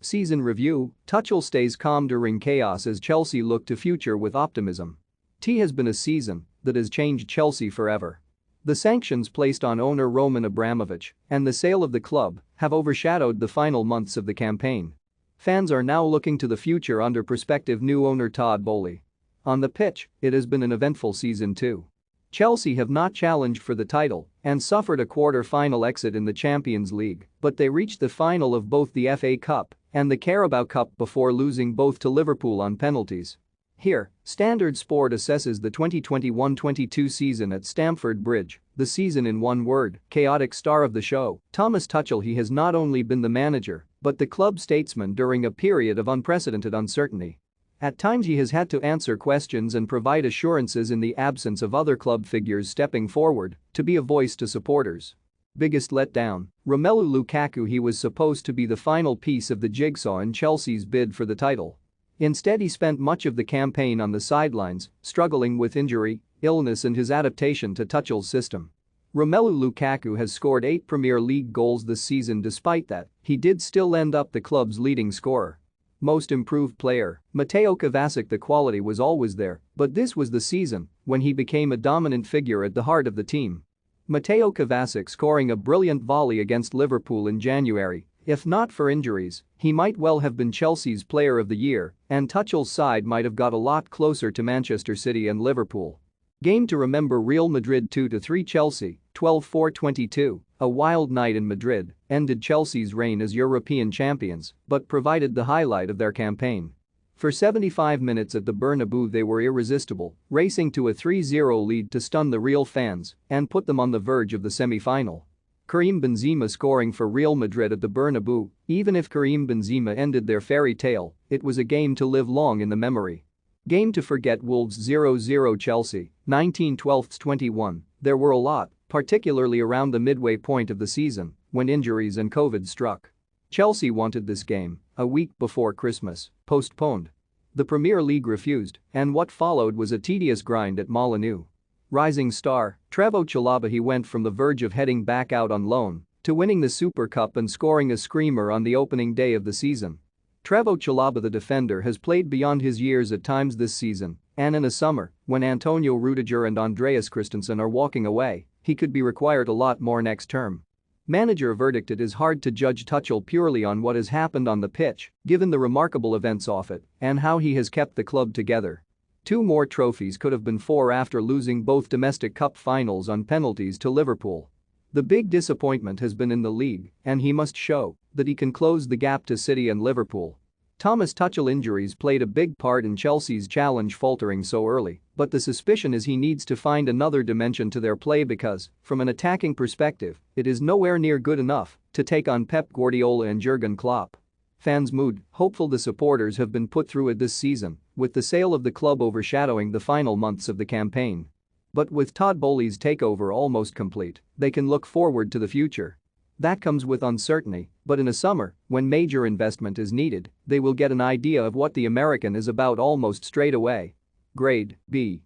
Season review: Tuchel stays calm during chaos as Chelsea look to future with optimism. T has been a season that has changed Chelsea forever. The sanctions placed on owner Roman Abramovich and the sale of the club have overshadowed the final months of the campaign. Fans are now looking to the future under prospective new owner Todd Boehly. On the pitch, it has been an eventful season too. Chelsea have not challenged for the title and suffered a quarter-final exit in the Champions League, but they reached the final of both the FA Cup and the Carabao Cup before losing both to Liverpool on penalties. Here, Standard Sport assesses the 2021-22 season at Stamford Bridge, the season in one word, chaotic. Star of the show, Thomas Tuchel. He has not only been the manager, but the club statesman during a period of unprecedented uncertainty. At times he has had to answer questions and provide assurances in the absence of other club figures stepping forward to be a voice to supporters. Biggest letdown: Romelu Lukaku. He was supposed to be the final piece of the jigsaw in Chelsea's bid for the title. Instead, he spent much of the campaign on the sidelines, struggling with injury, illness and his adaptation to Tuchel's system. Romelu Lukaku has scored 8 Premier League goals this season. Despite that, he did still end up the club's leading scorer. Most improved player, Mateo Kovacic. The quality was always there, but this was the season when he became a dominant figure at the heart of the team. Mateo Kovacic scoring a brilliant volley against Liverpool in January. If not for injuries, he might well have been Chelsea's Player of the Year, and Tuchel's side might have got a lot closer to Manchester City and Liverpool. Game to remember: Real Madrid 2-3 Chelsea, 12-4-22. A wild night in Madrid ended Chelsea's reign as European champions but provided the highlight of their campaign. For 75 minutes at the Bernabeu they were irresistible, racing to a 3-0 lead to stun the Real fans and put them on the verge of the semi-final. Karim Benzema scoring for Real Madrid at the Bernabeu. Even if Karim Benzema ended their fairy tale, it was a game to live long in the memory. Game to forget: Wolves 0-0 Chelsea, 19/12/21. There were a lot, particularly around the midway point of the season when injuries and COVID struck. Chelsea wanted this game a week before Christmas, postponed. The Premier League refused, and what followed was a tedious grind at Molineux. Rising star, Trevoh Chalobah. He went from the verge of heading back out on loan to winning the Super Cup and scoring a screamer on the opening day of the season. Trevoh Chalobah, the defender, has played beyond his years at times this season, and in a summer when Antonio Rudiger and Andreas Christensen are walking away, he could be required a lot more next term. Manager verdict: it is hard to judge Tuchel purely on what has happened on the pitch, given the remarkable events off it and how he has kept the club together. 2 more trophies could have been 4 after losing both domestic cup finals on penalties to Liverpool. The big disappointment has been in the league, and he must show that he can close the gap to City and Liverpool. Thomas Tuchel: injuries played a big part in Chelsea's challenge faltering so early, but the suspicion is he needs to find another dimension to their play because, from an attacking perspective, it is nowhere near good enough to take on Pep Guardiola and Jurgen Klopp. Fans' mood: hopeful. The supporters have been put through it this season, with the sale of the club overshadowing the final months of the campaign. But with Todd Boehly's takeover almost complete, they can look forward to the future. That comes with uncertainty, but in a summer when major investment is needed, they will get an idea of what the American is about almost straight away. Grade B.